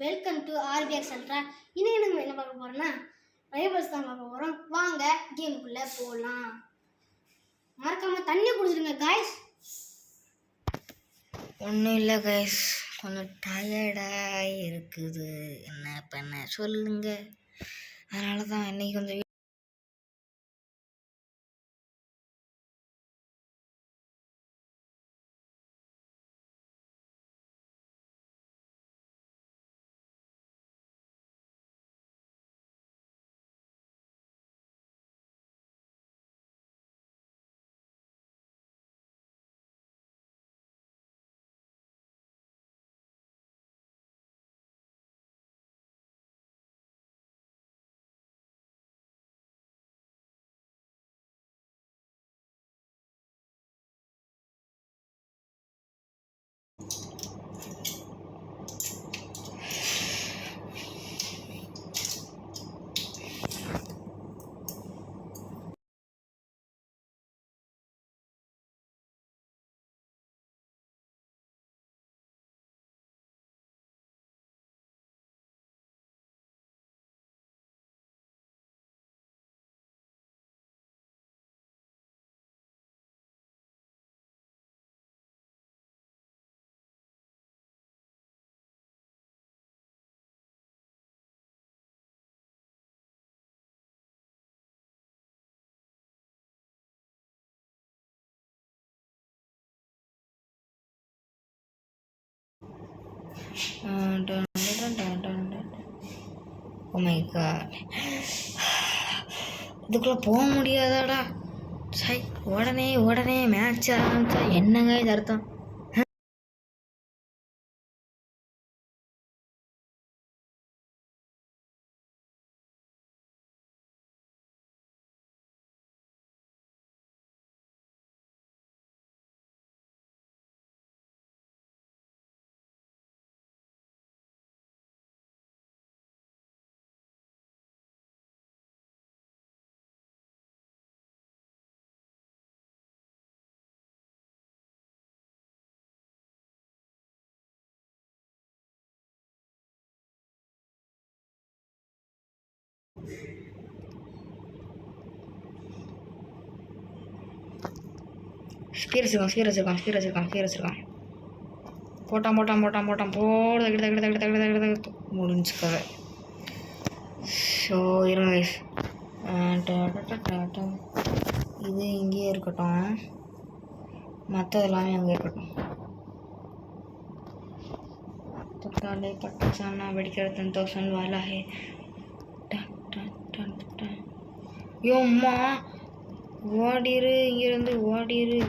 Welcome to ஆர்பிஎக்ஸ் சென்ட்ரா. இன்னைக்கு நம்ம என்ன பார்க்க போறோம்னா ரைவல்ஸ் தான் பார்க்க போறோம். வாங்க கேமுக்குள்ள போகலாம். மறக்காம தண்ணி குடிச்சிருங்க காய்ஸ். ஒன்றும் இல்லை கைஸ், கொஞ்சம் டயர்டாக இருக்குது. என்ன பண்ண சொல்லுங்க. அதனால தான் இன்னைக்கு கொஞ்சம் ஓ மை காட், இதுக்குள்ளே போக முடியாதாடா. சை, உடனே உடனே மேட்ச் ஆரம்பிச்சா என்னங்க இது அர்த்தம்? ஸ்பீர் வச்சிருக்கான். போட்டான் முடிஞ்சு கதை. ஸோ இருங்க guys. இது இங்கேயே இருக்கட்டும், மற்றது எல்லாமே அங்கே இருக்கட்டும். தொட்டாலே பட்டாசானா வெடிக்கிற 10,000 வாலா ஹே. யோம்மா, ஓடிரு, இங்கிருந்து ஓடிரு.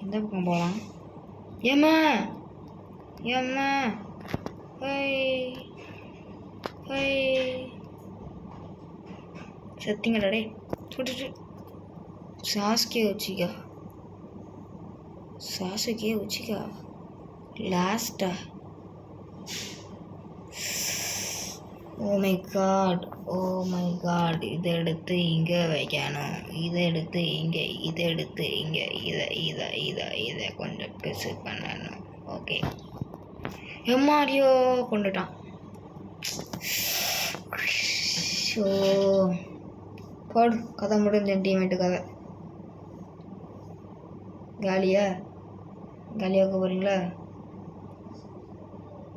எந்த பக்கம் போகலாம்? ஏம்மா சத்திங்கடா டே. சுட்டு சாஸ்கே வச்சிக்கா லாஸ்டா. ஓ மை காட், இதை எடுத்து இங்கே வைக்கணும், இதை எடுத்து இங்கே இதை கொஞ்சம் பெருசு பண்ணணும். ஓகே, எம்மாடியோ கொண்டுட்டான். ஸோ போடு, கதை முடிஞ்ச டீமேட்டு கதை. காலியாக போகிறீங்களா?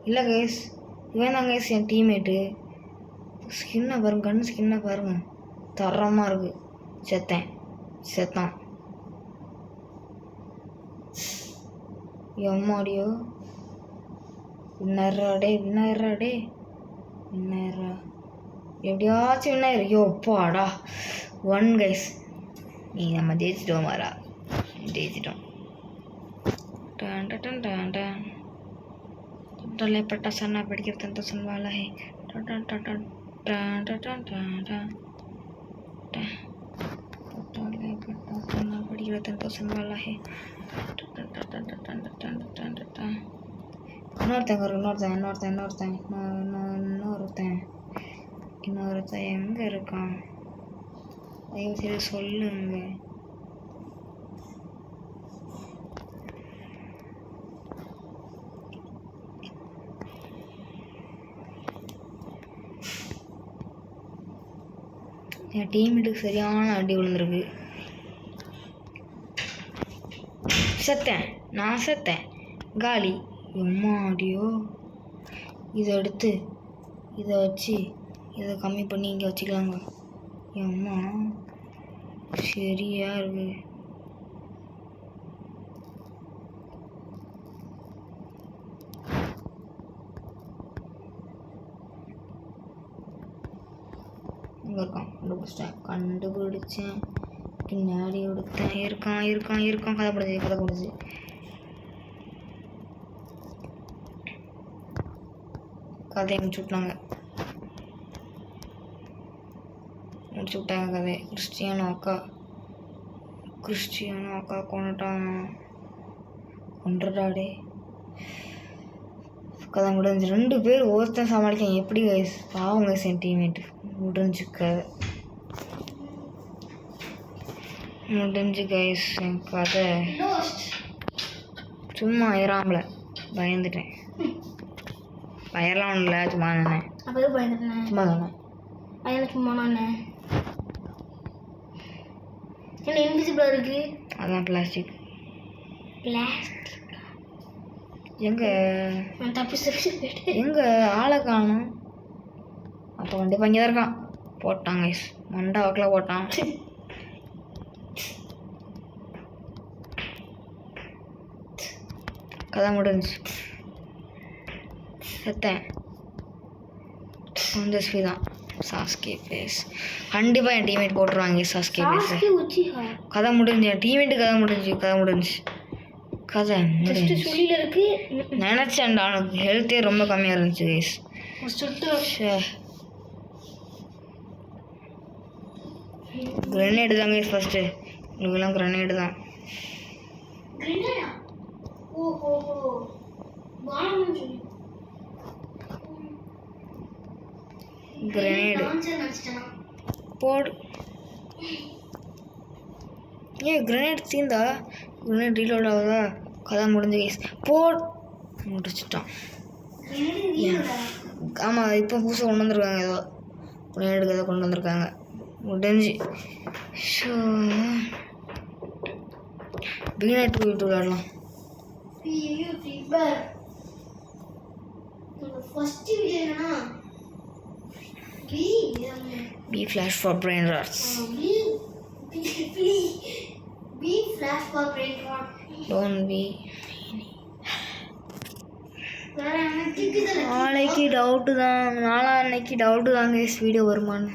இல்லை கைஸ், இவன் தான் கைஸ் என் டீம்மேட்டு. ஸ்கின்னை பாருங்க, கண்ணு ஸ்கின்னை பாருங்க, தரமாக இருக்குது. செத்தான். எம்மாடியோ, வின்னர்ரா எப்படியாச்சும் வின்னாயிரு. யோப்பாடா 1 கைஸ். நீ நம்ம ஜெயிச்சிட்டோம் மாறா, ஜெயிச்சிட்டோம். टोटले पटासाना படிக்கிற 10,000 वाला है. टोटले पटासाना படிக்கிற 10,000 वाला है. இன்னொருத்தன் எங்கே இருக்கான்? தயவு செய்து சொல்லுங்க. என் டீம்மேட்டுக்கு சரியான அடி விழுந்திருக்கு. செத்தேன், நான் செத்தேன். காலி. எம்மா அடியோ. இதை எடுத்து இதை வச்சு இதை கம்மி பண்ணி இங்கே வச்சுக்கலாங்க. எம்மா சரியா இருக்கு. இங்கே இருக்கான். கண்டுபிடிச்சேன். பின்னாடி எடுத்தேன். இருக்கான். கதை பிடிச்சி கதையை முடிச்சு விட்டாங்க கதை. கிறிஸ்டியானோ அக்கா கொண்டுட்டாடே. கதை முடிஞ்சு. 2 பேர் ஒருத்தன் சமாளிக்க எப்படி கைஸ் பாவங்க சென்டிமேட். முடிஞ்சு கைஸ் என் கதை. சும்மா ஏறாமல பயந்துட்டேன். பயர்லாம் ஒன்றும் இல்லை, சும்மா தானே. சும்மா தானே என்ன இன்விசிபிளாக இருக்கு? அதான் பிளாஸ்டிக். எங்க ஆளை காணும். அப்போ கண்டிப்பாக இங்கே தான் இருக்கான். போட்டான் கைஸ், மண்டை வாக்கில் போட்டான். கதை முடிஞ்சு. செத்தேன். கொஞ்சம் ஸ்பீ தான். சாஸ்கே பேஸ் கண்டிப்பாக என் டீம்மேட் போட்டுருவாங்க. சாஸ்கே பேஸ் கதை முடிஞ்சு. என் டீம்மேட்டு கதை முடிஞ்சு. நினச்சேன்டா, எனக்கு ஹெல்த்தே ரொம்ப கம்மியாக இருந்துச்சு கைஸ். கிரனேடு தான் கைஸ் ஃபஸ்ட்டு. இவங்கெல்லாம் கிரனேடு தான். கிரனேடு போடு. கிரனேட் தீந்தா கிரனேட் ரீலோட் ஆகுதா? கதை முடிஞ்சு கைஸ். முடிச்சிட்டான். ஆமாம், இப்போ புதுசாக கொண்டு வந்திருக்காங்க. ஏதோ கிரனேடு கதை கொண்டு வந்திருக்காங்க. முடிஞ்சு. ஸோ பிகினர் 2 விளையாடலாம். B flash for brain rots. Don't be. நாளைக்கு டவுட்டு தான். நாளான்னைக்கு டவுட்டு தாங்க வீடியோ வருமானு.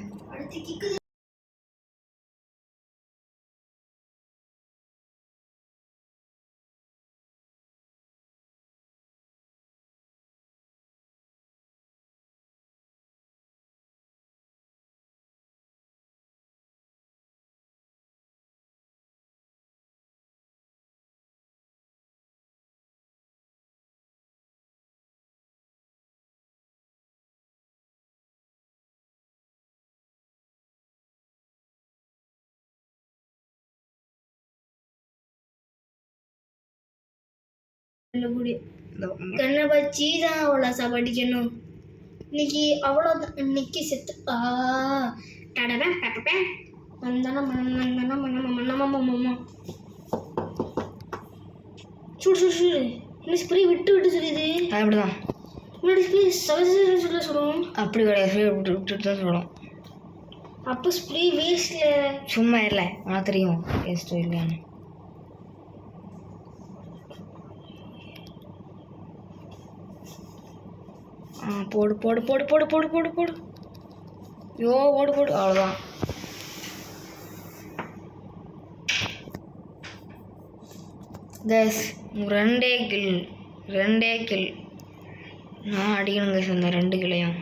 கண்ணை வச்சு தான் அவ்வளோ சாப்பாடிக்கணும். இன்னைக்கு அவ்வளோதான். இன்னைக்கு செத்து டடபேன் பேப்பேன் சுடு. இன்னும் ஸ்ப்ரே விட்டு சொல்லுது. அப்படிதான் முன்னாடி ஸ்ப்ரே சொல்ல சொல்லுவோம். அப்படி கிடையாது, ஸ்ப்ரே விட்டு தான் சொல்லுவோம். அப்போ ஸ்ப்ரே வேஸ்ட்டில் சும்மா இல்லை, உனக்கு தெரியும் வேஸ்ட்டு இல்லையான்னு. போடு போடு போடு போடு போடு போடு போடு. யோ போடு போடு. அவ்வளோதான். கைஸ் ரெண்டே கில் நான் அடிக்கணும் கைஸ் அந்த 2 கிளையும்.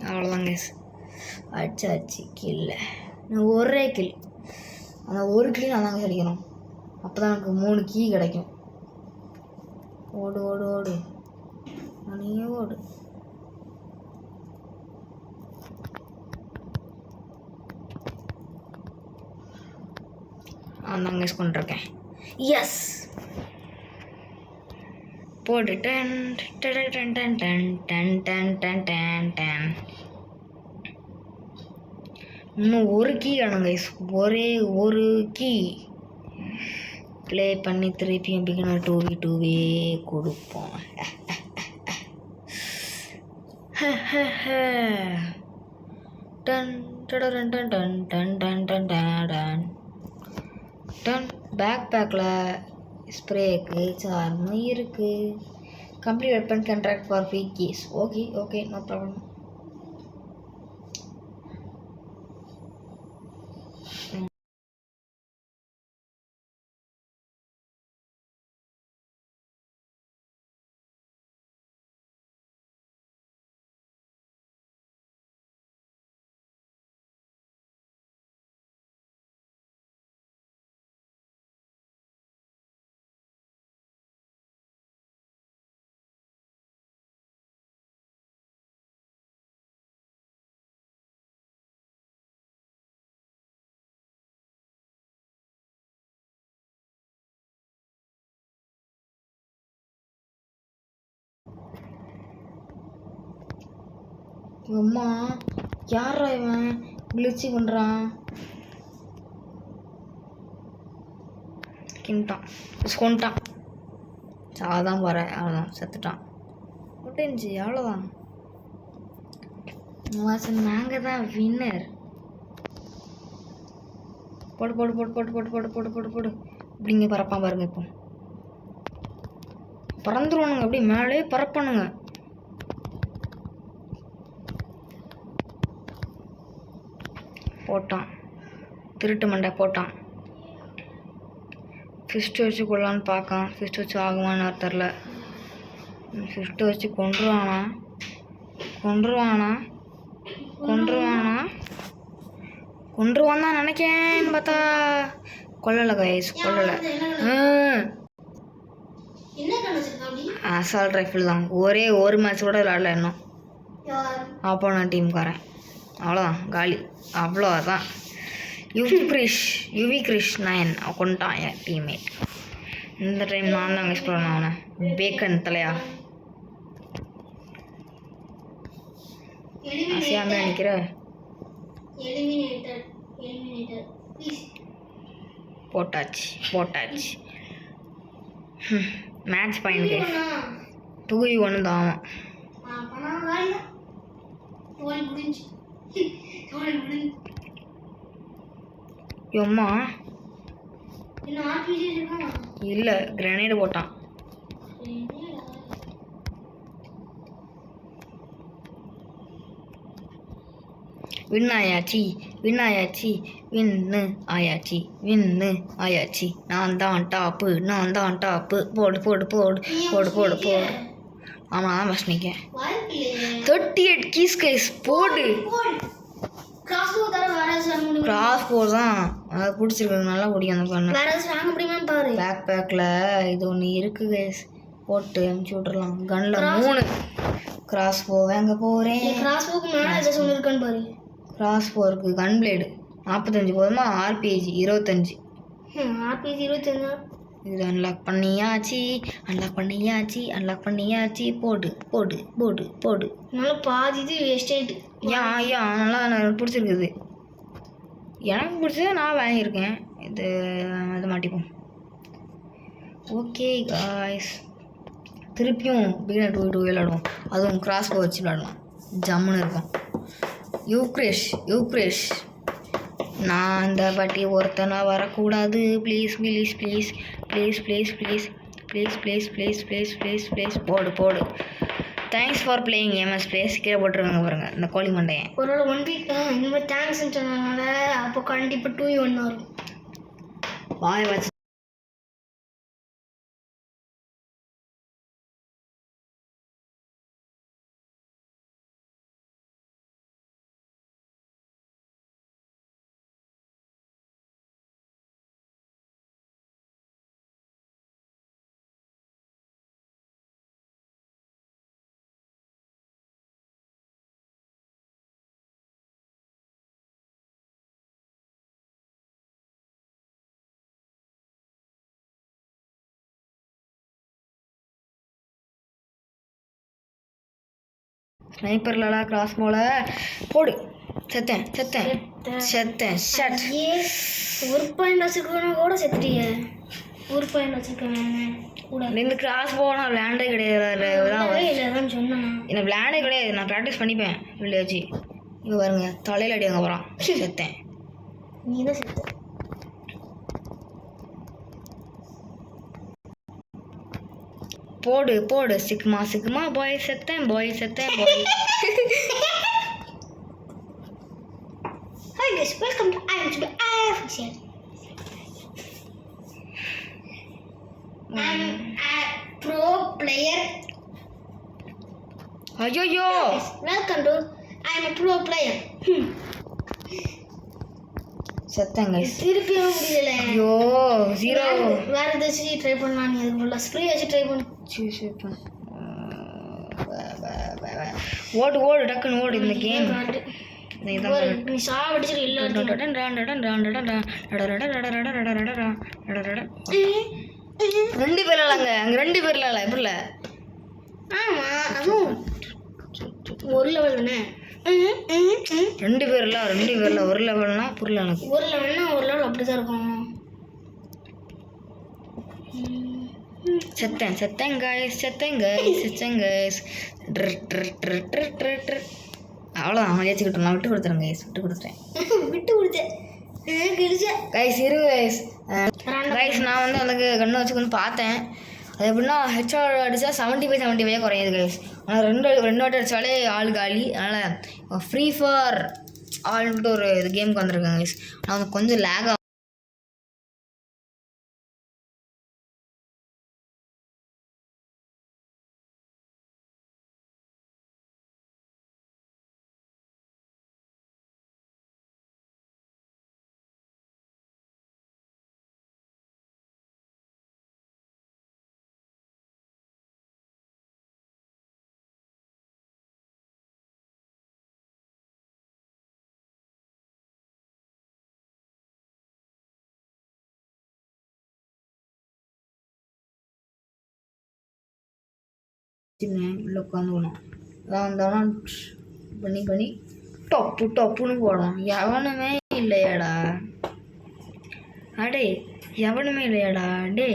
அவ்வளோதான் கைஸ். அடிச்சாச்சு கில்ல. நான் ஒரே கில். அந்த ஒரு கிளி நான் தாங்க அடிக்கணும். அப்போ தான் எனக்கு 3 கீ கிடைக்கும். ஓடு ஓடு ஓடு. நீயே ஓடு. நான் தாங்க யூஸ் பண்ணிருக்கேன். எஸ் போடு. டன் டன் டன் டன் டன் டன் டன் டன் டன் டன். இன்னும் ஒரு கீ வேணும் கைஸ். ஒரே ஒரு கீ ப்ளே பண்ணி திருப்பியும் பிகினர் 2v2வே கொடுப்போம். டன் டன் டன் டன் டன் டன் டன் டன் டன். பேக் பேக்கில் ஸ்ப்ரேக்கு சார்மு இருக்குது. Complete weapon contract for free keys. Okay okay, no problem. அம்மா யாரா இவன் கிளிச்சி பண்ணுறான்? கிண்டான் கொண்டான். சாதான் போகிறேன், அவ்வளோதான், செத்துட்டான். முடிஞ்சு அவ்வளோதான். நாங்கள் தான் வின்னர். போடு போடு போடு போடு போடு போடு போடு போடு போடு. இப்படிங்க பறப்பான் பாருங்க. இப்போ பறந்துருவானுங்க, அப்படி மேலே பறப்பானுங்க. போட்டான், திருட்டு மண்டை போட்டான். ஃபிஸ்ட்டு வச்சு கொள்ளலான்னு பார்க்கான். ஃபிஸ்ட் வச்சு ஆகுமான்னு தெரில. ஃபிஸ்ட்டு வச்சு கொன்றுவானா கொன்றுவானா கொன்றுவானா கொன்றுவான் தான் நினைக்கேன்னு பார்த்தா கொல்லலை கைஸ், கொல்லலை. அசால்ட் ரைஃபிள் தான். ஒரே ஒரு மேட்ச் கூட விளாடல இன்னும். அப்போனா டீம்காரன் அவ்வளோதான், காலி. அவ்வளோதான். யுவி கிரிஷ் 9 கொண்டான் என் டீம்மேட். இந்த டைம் நான் தான் மிஸ் பண்ணேன் அவனை. பேக்கன் தலையா அசியாமே நிற்கிற. போட்டாச்சு போட்டாச்சு. மேட்ச் பாயிண்ட் 2v1 தான். அம்மா இல்லை, கிரனேடு போட்டான். வின் ஆயாச்சி வின்னு ஆயாச்சி. நான் தான் டாப்பு, நான் தான் டாப்பு. போடு போடு போடு போடு போடு போடு. ஆமாம், தான் ஃபஸ்ட் நிற்கேன். 38 keys guys. போடு. கிராஸ் போ தான் அதை பிடிச்சிருக்கு, நல்லா பிடிக்கும் அந்த பண்ணு. பேக் பேக்கில் இது ஒன்று இருக்குது கைஸ், போட்டு அனுப்பிச்சி விட்றலாம். கன்னில் 3 கிராஸ் போ. எங்கே போகிறேன்? கிராஸ் போ இருக்குது. கன் பிளேடு 45 போதுமா? ஆர்பிஜி 25. இது அன்லாக் பண்ணியாச்சு. போடு போடு போடு போடு. நல்லா பாதி இது வேஸ்டேட். ஏன் நல்லா பிடிச்சிருக்குது. எனக்கு பிடிச்சது நான் வாங்கியிருக்கேன். இது மாட்டிப்போம். ஓகே காய்ஸ், திருப்பியும் பிகினர் 2v2 விளாடுவோம். அதுவும் கிராஸ் போ வச்சு விளாடலாம், ஜம்முன்னு இருக்கும். யூக்ரேஷ் நான் இந்த வாட்டி ஒருத்தனா வரக்கூடாது. Please please please please please please please please please please please please. போடு போடு. Thanks for playing MS place. கீழே போட்டுருவாங்க பாருங்க இந்த கோழி மண்டையன். ஒரு 1 வீக் இந்த மாதிரி தேங்க்ஸ்ன்னு சொன்னதுனால அப்போ கண்டிப்பாக 2v1 வரும். வாய் வச்சு ஸ்னைப்பர்லடா கிராஸ் போல போடு. செத்தேன் செத்தேன் செத்தேன் ஷட். ஏ ஒரு பாயிண்ட் வச்சுருக்கவன கூட செத்துட்டிய. ஒரு பாயிண்ட் வச்சுருக்கவன் கூட இந்த கிராஸ் போனால் விளையாண்டே கிடையாது. இல்லைதான் சொன்னேன். எனக்கு விளையாண்டே கிடையாது. நான் ப்ராக்டிஸ் பண்ணிப்பேன் விளையாச்சு. இங்கே பாருங்க தலையில் அடி அங்கே போகிறான். செத்தேன். நீ தான் செத்த. போடு போடு sigma sigma bye. செத்தேன் bye செத்தேன் bye. Hi guys, welcome to IMTB official. I'm a pro player. ஐயோ Guys, welcome to I'm a pro player. செத்தேன் கைஸ். திருப்பியும் முடியல. ஐயோ 0. வேற ஏதாச்சும் ட்ரை பண்ணலாம். நீ அதுக்குள்ள ஸ்ப்ரே வச்சு ட்ரை பண்ணு. ஓடு ஓடு டக்குன்னு ஓடு. இந்த கேம் நீ சாவடிச்சிரு. இல்லை ரெண்டு பேர் இல்லைங்க. அங்கே 2 பேர் இல்லை எப்படில. ஆமா அதுவும் ஒரு லெவல் தானே. 2 பேர் இல்லை 2 பேர் இல்லை. ஒரு லெவல்னா புரியல எனக்கு. ஒரு லெவல்னா ஒரு லெவல் அப்படிதான் இருக்கும். செத்தேன் செத்தேன் கைஸ் செத்தேன் கைஸ் செத்தேன் கைஸ். அவ்வளோதான் அவன் ஏற்றிக்கிட்டோம். நான் விட்டு கொடுத்துறேன் கைஸ். விட்டு கொடுத்துட்டேன். விட்டு கொடுத்தேன் கைஸ். இரு கைஸ். கைஸ் நான் வந்து எனக்கு கண்ணு வச்சு கொஞ்சம் பார்த்தேன். அது எப்படின்னா ஹெச்ஆர் அடித்தா 75 குறையுது கைஸ். ஆனால் 2 வாட்டி அடித்தாலே ஆள் காலி. அதனால் ஃப்ரீ ஃபார் ஆல்ட்டு ஒரு இது கேமுக்கு வந்திருக்கேன் கைஸ். நான் கொஞ்சம் லேக் ஆகும். உள்ள உட்காந்துக்கணும். அதான் வந்தவனா பண்ணி டப்புன்னு போடணும். எவனுமே இல்லையாடா. அடே எவனுமே இல்லையாடா. டே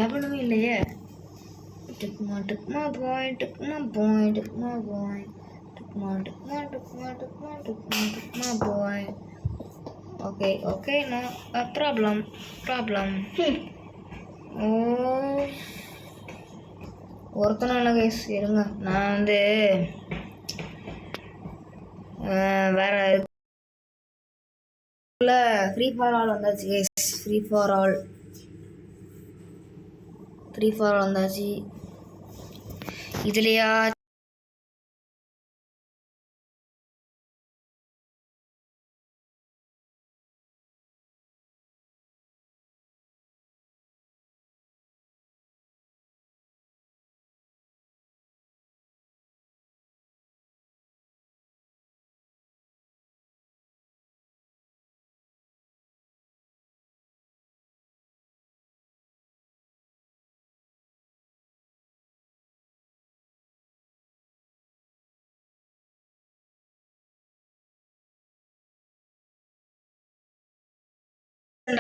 எவனுமே இல்லையே. டுக்குமா டுக்குமா பாய் டுக்குமா பாய் டுக்குமா பாய் டுக்குமா டுக்குமா டுக்குமா டுக்குமா டுக்குமா டுக்குமா பாய். Okay okay no problem. ஓ ஒருத்தனும் இல்லை கைஸ். இருங்க நான் வந்து வேற ஃப்ரீ ஃபார் ஆல் வந்தாச்சு கைஸ். ஃப்ரீ ஃபார் ஆல் வந்தாச்சு. இதுலையா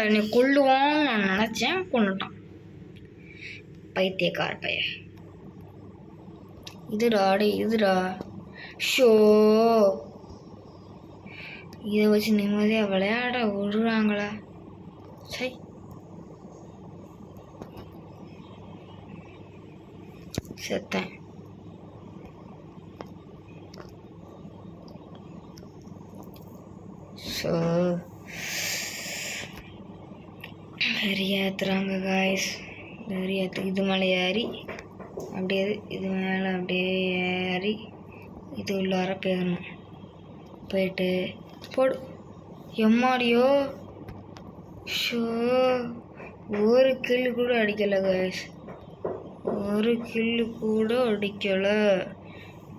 என்னை கொல்லுவான்னு நான் நினச்சேன். கொண்டுட்டான் பைத்தியக்கார பையன். இதுடா ஷோ. இதை வச்சு நிம்மதியாக விளையாட விடுறாங்களா. சை செத்தேன். ஸோ நிறைய ஏற்றுறாங்க காய்ஸ். நிறைய இது மேலே ஏறி அப்படியே இது மேலே அப்படியே ஏறி இது உள்ளார போயிடணும். போயிட்டு போடு எம்மாடியோ. ஷோ ஒரு கில்லு கூட அடிக்கலை காய்ஸ். ஒரு கில்லு கூட அடிக்கலை.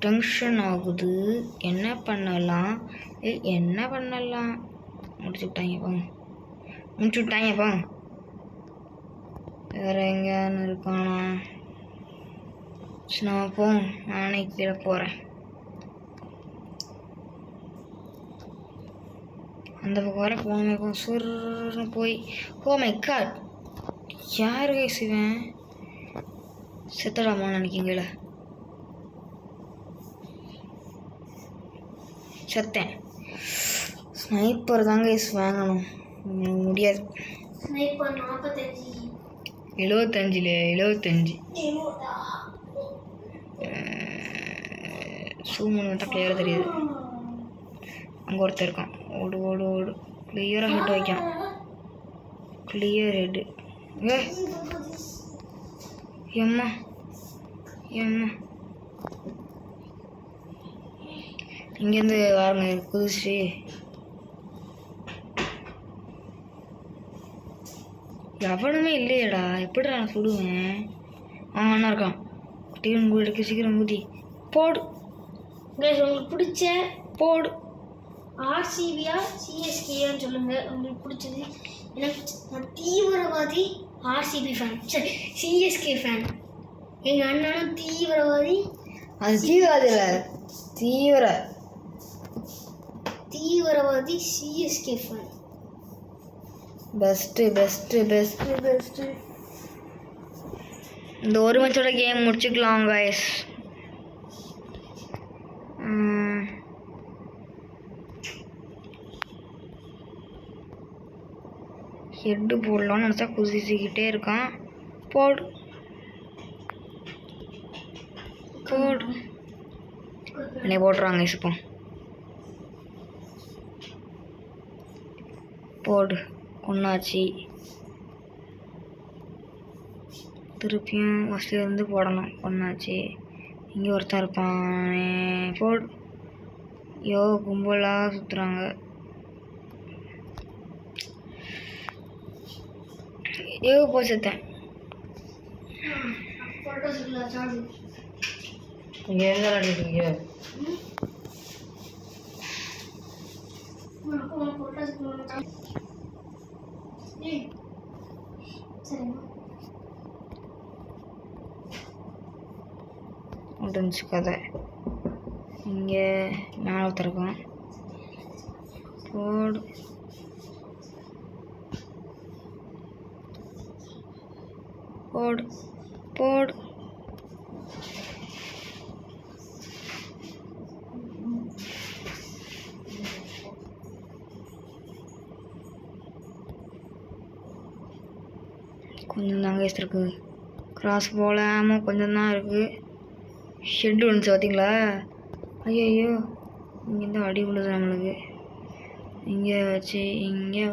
டென்ஷன் ஆகுது. என்ன பண்ணலாம் முடிச்சு விட்டாங்க போங்க. வேறு எங்கேயானு இருக்கானா? நான் நானே கீழே போகிறேன். அந்த பக்கம் வர போன இருக்கும் சுருன்னு போய் ஓ மை காட் யார் கைஸ் இவன் செத்தலாமா நினைக்கிங்கள செத்தேன் ஸ்னைப்பர் தாங்க கைஸ் வாங்கணும் முடியாது ஸ்னைப்பர் 45 75 சூமன் மட்டும் கிளியராக தெரியுது அங்கே ஒருத்தர் இருக்கான் ஓடு ஓடு ஓடு கிளியராக ஹெட் வைக்கான் கிளியர் ஹெட்டு ஏ எம்மா எம்மா இங்கேருந்து வாருங்க குதிச்சு எவனுமே இல்லையடா எப்படிடா நான் சுடுவேன் அண்ணா இருக்கான் டீவன் கூட இருக்கு சீக்கிரம் ஊதி போடு கைஸ் உங்களுக்கு பிடிச்ச போடு ஆர்சிபியா சிஎஸ்கேன்னு சொல்லுங்க உங்களுக்கு பிடிச்சது. எனக்கு நான் தீவிரவாதி ஆர்சிபி ஃபேன், சரி சிஎஸ்கே ஃபேன். எங்கள் அண்ணனும் தீவிரவாதி. அது தீவிரவாதி இல்லை தீவிரவாதி CSK fan. Best best best best. இந்த ஒரு மேட்சோட கேம் முடிச்சுக்கலாம் கைஸ். ஹெட்டு போடலான்னு நினச்சா குதிச்சுக்கிட்டே இருக்கான். போடு போடு என்னை போட்டுறாங்க இப்போ. போடு ஒன்றாச்சு. திருப்பியும் ஃபஸ்ட்லேருந்து போடணும். ஒன்றாச்சு. இங்கே ஒருத்தன் இருப்பான். போடு. ஐயோ கும்பலாக சுற்றுறாங்க. ஐயோ போய் செத்தேன். இங்கே எங்கே விளையாடிருக்கீங்க? முடிஞ்சு கதை. இங்கே மேலே ஒருத்தருக்கான். போடு போடு போடு. கொஞ்சம் தாங்க இருக்கு. கிராஸ் போலாமல் கொஞ்சம் தான் இருக்குது. ஷெட்டு வந்துச்சு பார்த்தீங்களா? ஐயோ இங்கேருந்து அடி விழுது நம்மளுக்கு. இங்கே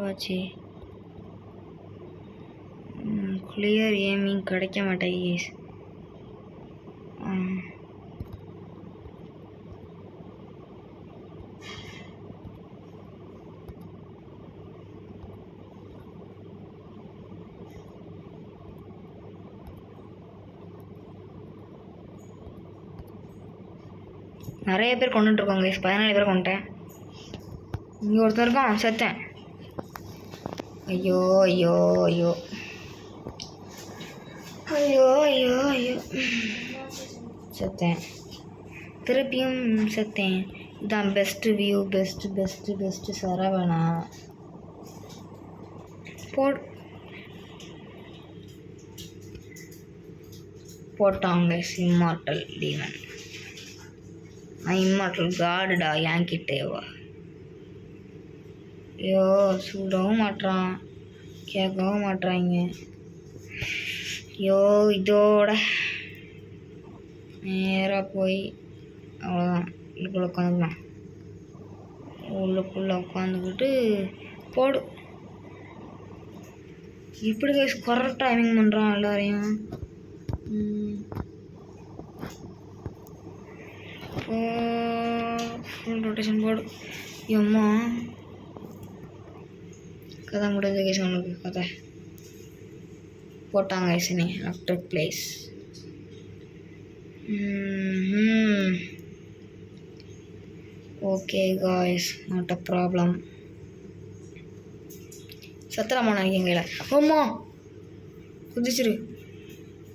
வச்சு கிளியர் ஏமிங் கிடைக்க மாட்டேங்குது. நிறைய பேர் கொண்டுட்டுருக்கோங்க. 14 பேர் கொண்டுட்டேன். இங்கே ஒருத்தர் இருக்கான். செத்தேன். ஐயோ ஐயோ ஐயோ ஐயோ ஐயோ ஐயோ செத்தேன். திருப்பியும் செத்தேன். இதான் பெஸ்ட்டு வியூ. பெஸ்ட்டு சரவணா. போட்டாங்க இம்மார்டல் டீவன். இம்மார்டல் காடுடா என்கிட்டேவா. ஐயோ சுடவும் மாட்டுறான், கேட்கவும் மாட்டுறாங்க. ஐயோ இதோட நேராக போய் அவ்வளோதான். உள்ளுக்குள்ளே உட்காந்துக்கலாம். உள்ளுக்குள்ளே உட்காந்துக்கிட்டு போடு. இப்படி கரெக்டாக டைமிங் பண்ணுறான் எல்லாரையும். ஃபுல் ரொட்டேஷன் போடு. எம்மா கதை முடிஞ்ச கேஸ். அவனுக்கு கதை போட்டாங்க ஐசனி ஆஃப்டர் பிளேஸ். Okay guys, not a problem. சத்தலாமா நினைக்கிங்கள? ஓம்மா குதிச்சிரு.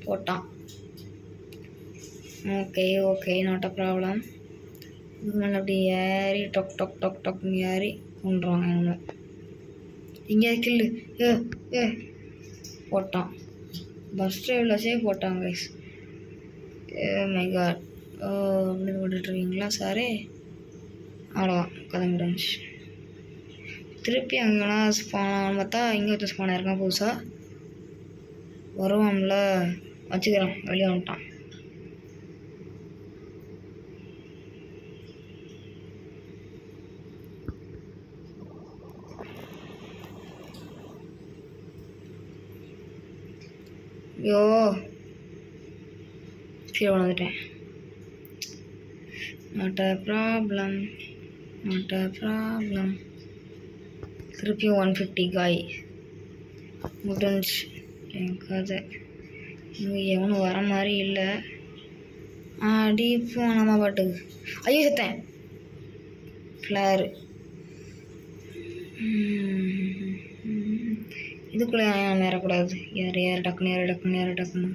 போட்டான். Okay not a problem. இதுக்கு மேலே அப்படி ஏறி டொக் டொக் டொக் டொக்னு ஏறி பண்ணுறாங்க என்னமோ. இங்கே கில்லு. ஏ ஏ போட்டான். பஸ் டிரைவர்ஸே போட்டாங்க கைஸ். ஏ மை காட். ஓ அப்படி போட்டுட்ருக்கீங்களா சாரே? அவ்வளோதான் கதை முடிஞ்சு. திருப்பி அங்கேனா ஸ்பான் பார்த்தா இங்கே ஒருத்தர் ஸ்பான் ஆயிருக்கான் புதுசாக. வருவான்ல வச்சுக்கிறான். வெளியே வந்துட்டான். ஐயோ கீழே வந்துட்டேன். Not a problem, not a problem. திருப்பியும் 150 காய் முடிஞ்சு என் கதை. இங்கே எவனும் வர மாதிரி இல்லை. அடி போனமா பாட்டுக்கு. ஐயோ செத்தேன். ஃப்ளேரு இதுக்குள்ளே ஏன் நேரக்கூடாது. யார் டக்குன்னு.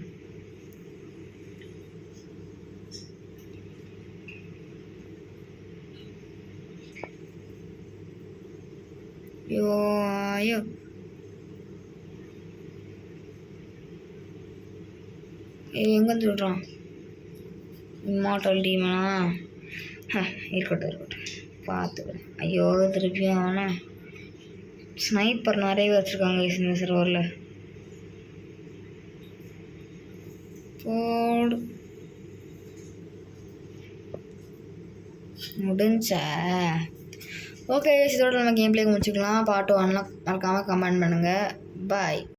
ஐயோ எங்கேருந்து விடுறான்? இம்மார்டல் டீமனா? இருக்கட்டும் பார்த்துக்கிறேன். ஐயோ திருப்பியும் அவனா ஸ்னைப்பர் நிறைய வச்சுருக்காங்க இந்த சர்வரில். போடு முடிஞ்சா. ஓகே இதோட நம்ம கேம் பிளே முடிச்சுக்கலாம். பார்ட் 1 மறக்காமல் கமெண்ட் பண்ணுங்கள். பாய்.